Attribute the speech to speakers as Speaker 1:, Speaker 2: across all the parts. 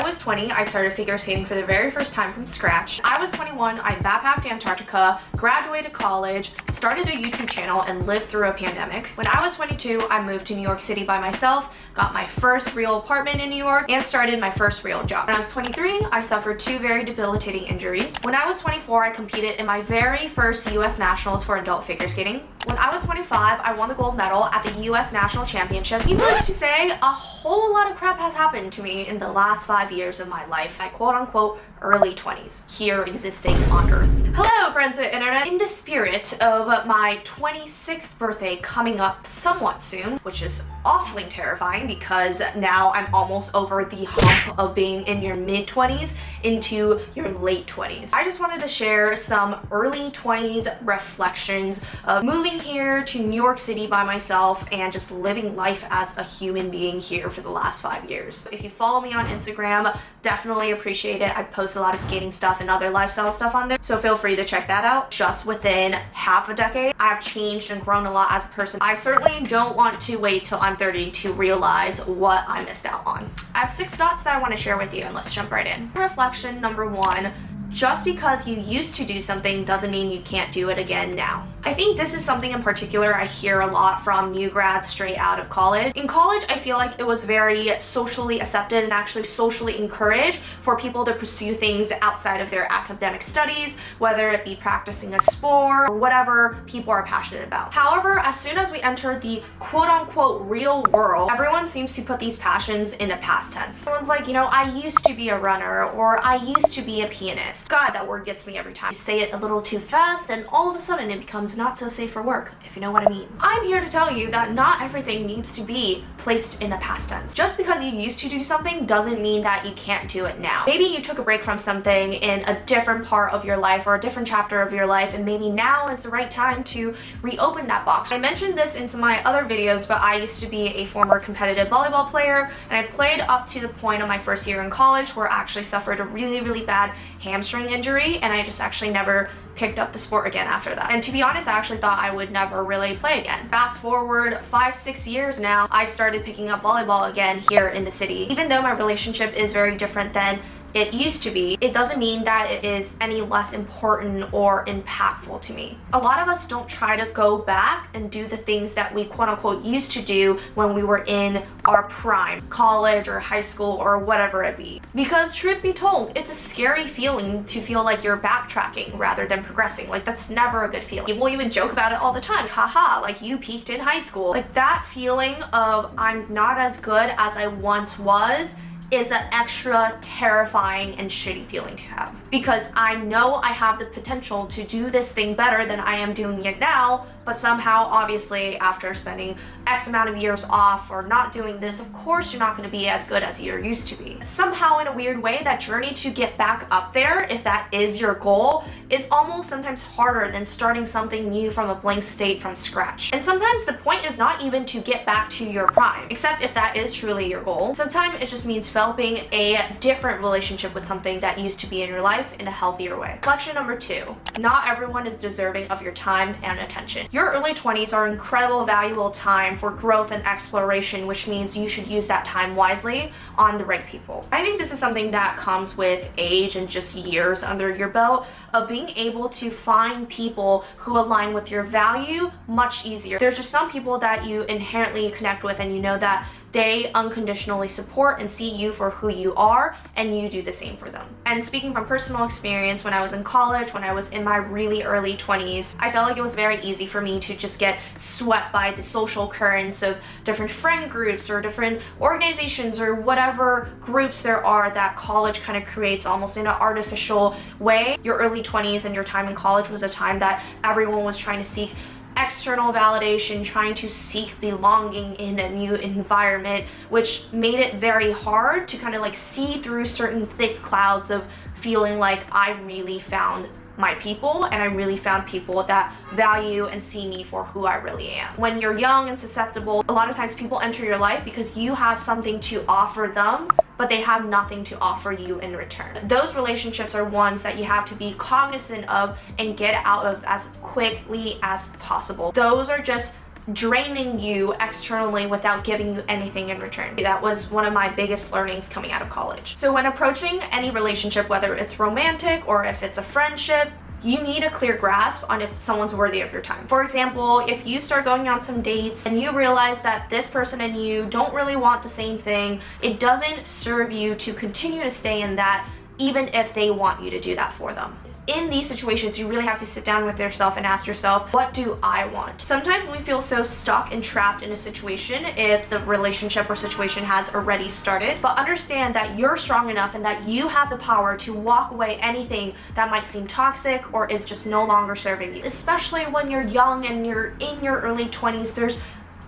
Speaker 1: I was 20, I started figure skating for the very first time from scratch. I was 21, I backpacked Antarctica, graduated college, started a YouTube channel, and lived through a pandemic. When I was 22, I moved to New York City by myself, got my first real apartment in New York, and started my first real job. When I was 23, I suffered 2 very debilitating injuries. When I was 24, I competed in my very first US Nationals for adult figure skating. When I was 25, I won the gold medal at the US National Championships. Needless to say, a whole lot of crap has happened to me in the last 5 years of my life. My quote-unquote early 20s here existing on Earth. Hello friends of the internet. In the spirit of my 26th birthday coming up somewhat soon, which is awfully terrifying because now I'm almost over the hump of being in your mid-20s into your late 20s. I just wanted to share some early 20s reflections of moving here to New York City by myself and just living life as a human being here for the last 5 years. If you follow me on Instagram, definitely appreciate it. I post a lot of skating stuff and other lifestyle stuff on there, so feel free to check that out. Just within half a decade, I've changed and grown a lot as a person. I certainly don't want to wait till I'm 30 to realize what I missed out on. I have 6 thoughts that I want to share with you, and let's jump right in. Reflection number 1. Just because you used to do something doesn't mean you can't do it again now. I think this is something in particular I hear a lot from new grads straight out of college. In college, I feel like it was very socially accepted and actually socially encouraged for people to pursue things outside of their academic studies, whether it be practicing a sport or whatever people are passionate about. However, as soon as we enter the quote-unquote real world, everyone seems to put these passions in a past tense. Everyone's like, you know, I used to be a runner, or I used to be a pianist. God, that word gets me every time. You say it a little too fast and all of a sudden it becomes not so safe for work, if you know what I mean. I'm here to tell you that not everything needs to be placed in a past tense. Just because you used to do something doesn't mean that you can't do it now. Maybe you took a break from something in a different part of your life or a different chapter of your life, and maybe now is the right time to reopen that box. I mentioned this in some of my other videos, but I used to be a former competitive volleyball player, and I played up to the point of my first year in college where I actually suffered a really bad hamstring injury, and I just actually never picked up the sport again after that. And to be honest, I actually thought I would never really play again. Fast forward 5-6 years now, I started picking up volleyball again here in the city. Even though my relationship is very different than it used to be, it doesn't mean that it is any less important or impactful to me. A lot of us don't try to go back and do the things that we quote-unquote used to do when we were in our prime, college or high school or whatever it be. Because truth be told, it's a scary feeling to feel like you're backtracking rather than progressing. Like, that's never a good feeling. People even joke about it all the time. Haha, like you peaked in high school. Like, that feeling of I'm not as good as I once was is an extra terrifying and shitty feeling to have, because I know I have the potential to do this thing better than I am doing it now, but somehow, obviously, after spending X amount of years off or not doing this, of course you're not going to be as good as you're used to be. Somehow, in a weird way, that journey to get back up there, if that is your goal, is almost sometimes harder than starting something new from a blank state from scratch. And sometimes the point is not even to get back to your prime, except if that is truly your goal. Sometimes it just means developing a different relationship with something that used to be in your life in a healthier way. Reflection number 2. Not everyone is deserving of your time and attention. Your early 20s are incredible, valuable time for growth and exploration, which means you should use that time wisely on the right people. I think this is something that comes with age and just years under your belt of being able to find people who align with your value much easier. There's just some people that you inherently connect with and you know that they unconditionally support and see you for who you are, and you do the same for them. And speaking from personal experience, when I was in college, when I was in my really early 20s, I felt like it was very easy for me to just get swept by the social currents of different friend groups or different organizations or whatever groups there are that college kind of creates almost in an artificial way. Your early 20s and your time in college was a time that everyone was trying to seek external validation, trying to seek belonging in a new environment, which made it very hard to kind of like see through certain thick clouds of feeling like I really found my people, and I really found people that value and see me for who I really am. When you're young and susceptible, a lot of times people enter your life because you have something to offer them, but they have nothing to offer you in return. Those relationships are ones that you have to be cognizant of and get out of as quickly as possible. Those are just draining you externally without giving you anything in return. That was one of my biggest learnings coming out of college. So when approaching any relationship, whether it's romantic or if it's a friendship, you need a clear grasp on if someone's worthy of your time. For example, if you start going on some dates and you realize that this person and you don't really want the same thing, it doesn't serve you to continue to stay in that, even if they want you to do that for them. In these situations, you really have to sit down with yourself and ask yourself, what do I want? Sometimes we feel so stuck and trapped in a situation if the relationship or situation has already started, but understand that you're strong enough and that you have the power to walk away anything that might seem toxic or is just no longer serving you. Especially when you're young and you're in your early 20s, there's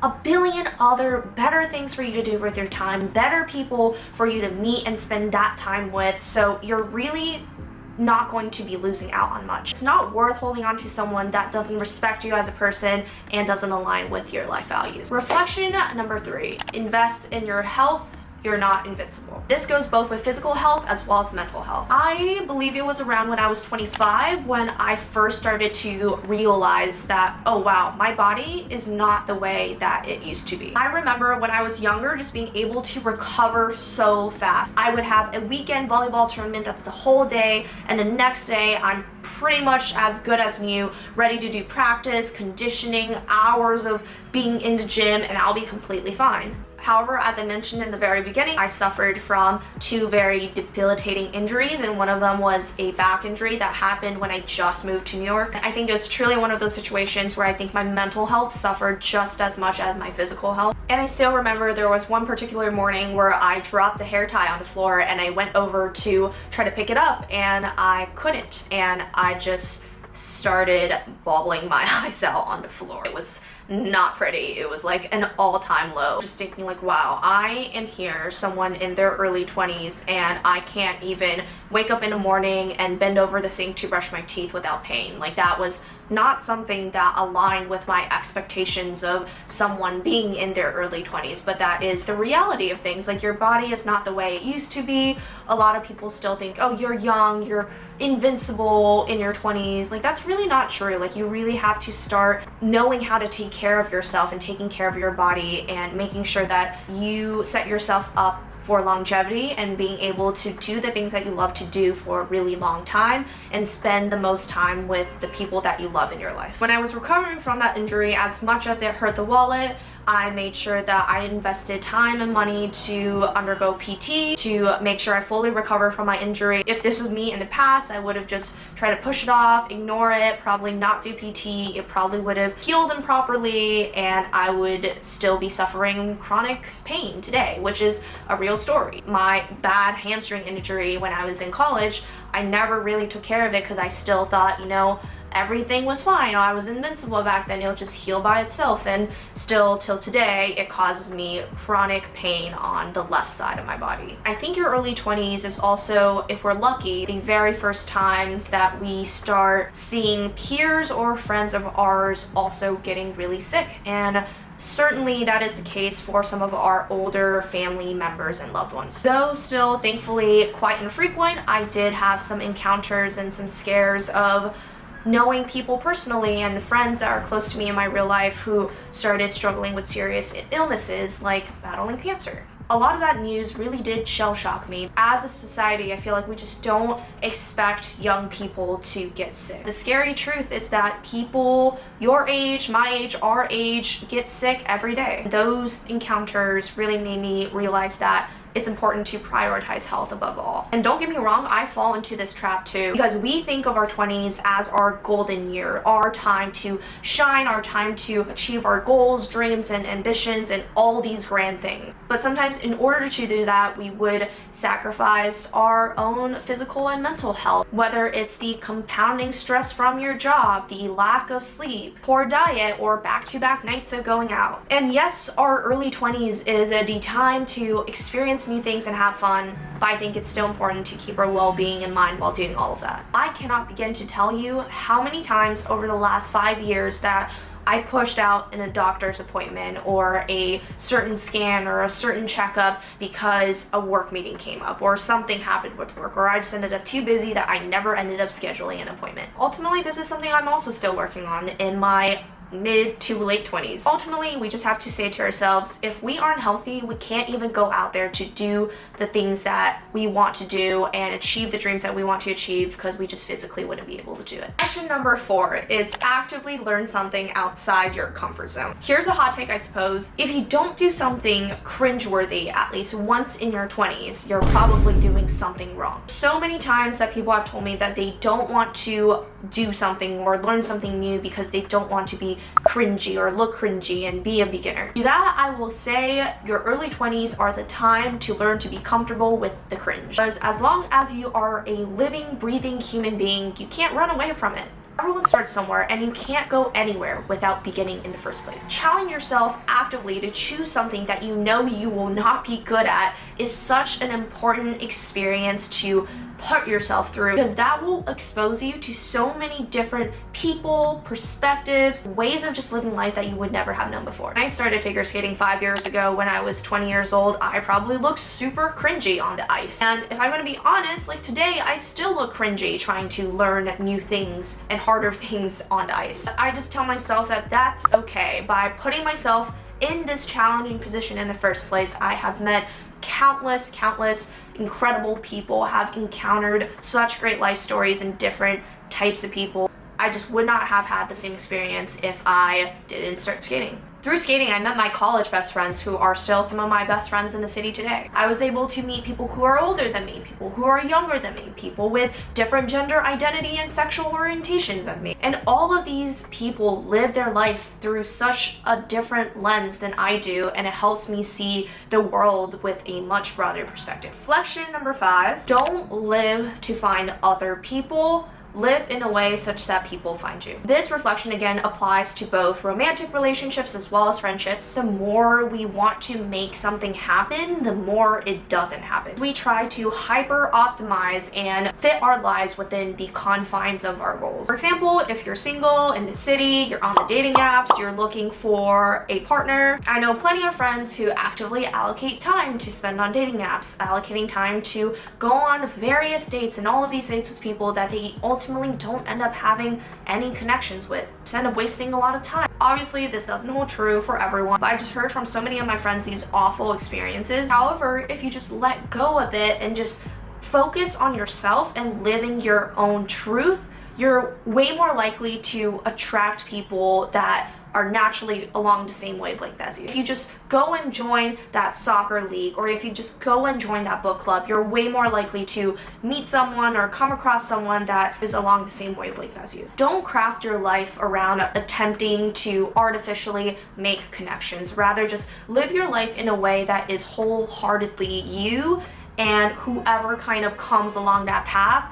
Speaker 1: a billion other better things for you to do with your time, better people for you to meet and spend that time with, so you're really not going to be losing out on much. It's not worth holding on to someone that doesn't respect you as a person and doesn't align with your life values. Reflection number 3, invest in your health. You're not invincible. This goes both with physical health as well as mental health. I believe it was around when I was 25 when I first started to realize that, oh wow, my body is not the way that it used to be. I remember when I was younger just being able to recover so fast. I would have a weekend volleyball tournament that's the whole day, and the next day I'm pretty much as good as new, ready to do practice, conditioning, hours of being in the gym, and I'll be completely fine. However, as I mentioned in the very beginning, I suffered from 2 very debilitating injuries, and one of them was a back injury that happened when I just moved to New York. I think it was truly one of those situations where I think my mental health suffered just as much as my physical health. And I still remember there was one particular morning where I dropped the hair tie on the floor and I went over to try to pick it up and I couldn't, and I just started bawling my eyes out on the floor. It was not pretty. It was like an all-time low. Just thinking like, wow, I am here, someone in their early 20s, and I can't even wake up in the morning and bend over the sink to brush my teeth without pain. Like, that was not something that aligned with my expectations of someone being in their early 20s, but that is the reality of things. Like, your body is not the way it used to be. A lot of people still think, oh, you're young, you're invincible in your 20s. Like, that's really not true. Like, you really have to start knowing how to take care of yourself and taking care of your body and making sure that you set yourself up for longevity and being able to do the things that you love to do for a really long time and spend the most time with the people that you love in your life. When I was recovering from that injury, as much as it hurt the wallet, I made sure that I invested time and money to undergo PT to make sure I fully recover from my injury. If this was me in the past, I would have just tried to push it off, ignore it, probably not do PT. It probably would have healed improperly, and I would still be suffering chronic pain today, which is a real story. My bad hamstring injury when I was in college, I never really took care of it because I still thought, you know, everything was fine. I was invincible back then. It'll just heal by itself. And still till today, it causes me chronic pain on the left side of my body. I think your early 20s is also, if we're lucky, the very first time that we start seeing peers or friends of ours also getting really sick. And certainly that is the case for some of our older family members and loved ones. Though still thankfully quite infrequent, I did have some encounters and some scares of knowing people personally and friends that are close to me in my real life who started struggling with serious illnesses like battling cancer. A lot of that news really did shell shock me. As a society, I feel like we just don't expect young people to get sick. The scary truth is that people your age, my age, our age get sick every day. Those encounters really made me realize that it's important to prioritize health above all. And don't get me wrong, I fall into this trap too, because we think of our 20s as our golden year, our time to shine, our time to achieve our goals, dreams, and ambitions, and all these grand things. But sometimes in order to do that, we would sacrifice our own physical and mental health, whether it's the compounding stress from your job, the lack of sleep, poor diet, or back-to-back nights of going out. And yes, our early 20s is the time to experience new things and have fun, but I think it's still important to keep our well-being in mind while doing all of that. I cannot begin to tell you how many times over the last 5 years that I pushed out in a doctor's appointment or a certain scan or a certain checkup because a work meeting came up or something happened with work, or I just ended up too busy that I never ended up scheduling an appointment. Ultimately, this is something I'm also still working on in my mid to late 20s. Ultimately, we just have to say to ourselves, if we aren't healthy, we can't even go out there to do the things that we want to do and achieve the dreams that we want to achieve, because we just physically wouldn't be able to do it. Action number 4 is actively learn something outside your comfort zone. Here's a hot take, I suppose. If you don't do something cringeworthy at least once in your 20s, you're probably doing something wrong. So many times that people have told me that they don't want to do something or learn something new because they don't want to be cringy or look cringy and be a beginner. To that, I will say your early 20s are the time to learn to be comfortable with the cringe. Because as long as you are a living, breathing human being, you can't run away from it. Everyone starts somewhere, and you can't go anywhere without beginning in the first place. Challenge yourself actively to choose something that you know you will not be good at is such an important experience to put yourself through, because that will expose you to so many different people, perspectives, ways of just living life that you would never have known before. When I started figure skating 5 years ago when I was 20 years old, I probably looked super cringy on the ice. And if I'm gonna be honest, like today, I still look cringy trying to learn new things and harder things on the ice. I just tell myself that that's okay. By putting myself in this challenging position in the first place, I have met countless incredible people, have encountered such great life stories and different types of people. I just would not have had the same experience if I didn't start skating. Through skating, I met my college best friends who are still some of my best friends in the city today. I was able to meet people who are older than me, people who are younger than me, people with different gender identity and sexual orientations as me. And all of these people live their life through such a different lens than I do, and it helps me see the world with a much broader perspective. Reflection number 5, don't live to find other people. Live in a way such that people find you. This reflection again applies to both romantic relationships as well as friendships. The more we want to make something happen, the more it doesn't happen. We try to hyper optimize and fit our lives within the confines of our goals. For example, if you're single in the city, you're on the dating apps, you're looking for a partner. I know plenty of friends who actively allocate time to spend on dating apps, allocating time to go on various dates, and all of these dates with people that they ultimately don't end up having any connections with. Just end up wasting a lot of time. Obviously, this doesn't hold true for everyone, but I just heard from so many of my friends these awful experiences. However, if you just let go a bit and just focus on yourself and living your own truth, you're way more likely to attract people that are naturally along the same wavelength as you. If you just go and join that soccer league, or if you just go and join that book club, you're way more likely to meet someone or come across someone that is along the same wavelength as you. Don't craft your life around attempting to artificially make connections. Rather, just live your life in a way that is wholeheartedly you, and whoever kind of comes along that path,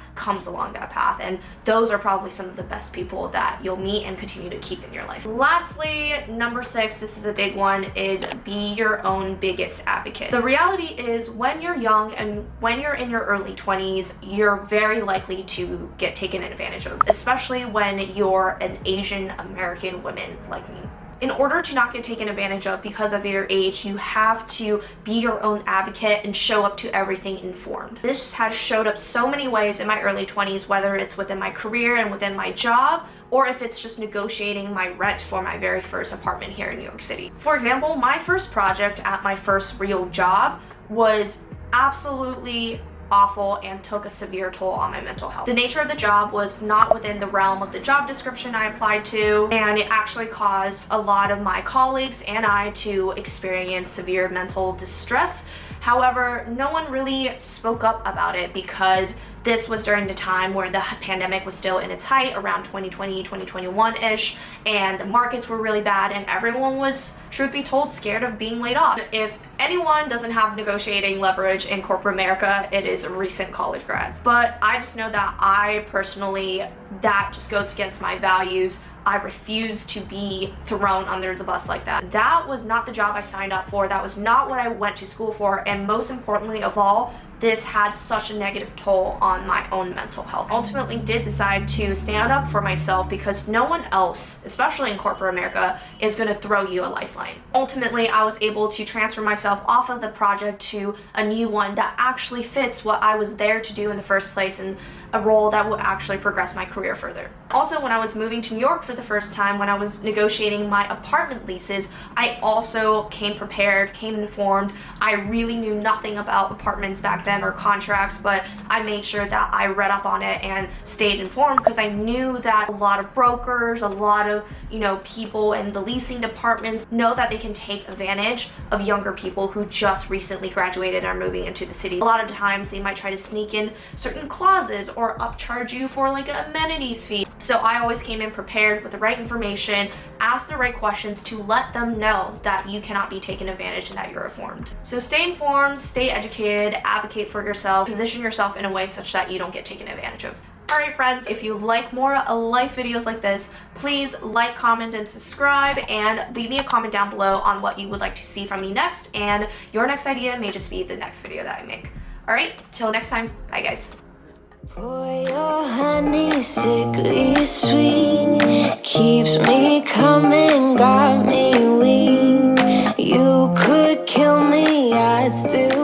Speaker 1: and those are probably some of the best people that you'll meet and continue to keep in your life. Lastly, number 6, this is a big one, is be your own biggest advocate. The reality is, when you're young and when you're in your early 20s, you're very likely to get taken advantage of, especially when you're an Asian American woman like me. In order to not get taken advantage of because of your age, you have to be your own advocate and show up to everything informed. This has showed up so many ways in my early 20s, whether it's within my career and within my job, or if it's just negotiating my rent for my very first apartment here in New York City. For example, my first project at my first real job was absolutely awful and took a severe toll on my mental health. The nature of the job was not within the realm of the job description I applied to, and it actually caused a lot of my colleagues and I to experience severe mental distress. However, no one really spoke up about it because this was during the time where the pandemic was still in its height, around 2020, 2021-ish, and the markets were really bad, and everyone was, truth be told, scared of being laid off. If anyone doesn't have negotiating leverage in corporate America, it is recent college grads. But I just know that I personally, that just goes against my values. I refuse to be thrown under the bus like that. That was not the job I signed up for. That was not what I went to school for. And most importantly of all, this had such a negative toll on my own mental health. I ultimately did decide to stand up for myself because no one else, especially in corporate America, is gonna throw you a lifeline. Ultimately, I was able to transfer myself off of the project to a new one that actually fits what I was there to do in the first place, and a role that will actually progress my career further. Also, when I was moving to New York for the first time, when I was negotiating my apartment leases, I also came prepared, came informed. I really knew nothing about apartments back then or contracts, but I made sure that I read up on it and stayed informed because I knew that a lot of brokers, a lot of, people in the leasing departments know that they can take advantage of younger people who just recently graduated and are moving into the city. A lot of times they might try to sneak in certain clauses or upcharge you for like an amenities fee. So I always came in prepared with the right information, asked the right questions to let them know that you cannot be taken advantage and that you're informed. So stay informed, stay educated, advocate for yourself, position yourself in a way such that you don't get taken advantage of. Alright friends, if you like more life videos like this, please like, comment, and subscribe, and leave me a comment down below on what you would like to see from me next, and your next idea may just be the next video that I make. Alright, till next time, bye guys.
Speaker 2: Boy, your honey sickly sweet keeps me coming, got me weak. You could kill me, I'd still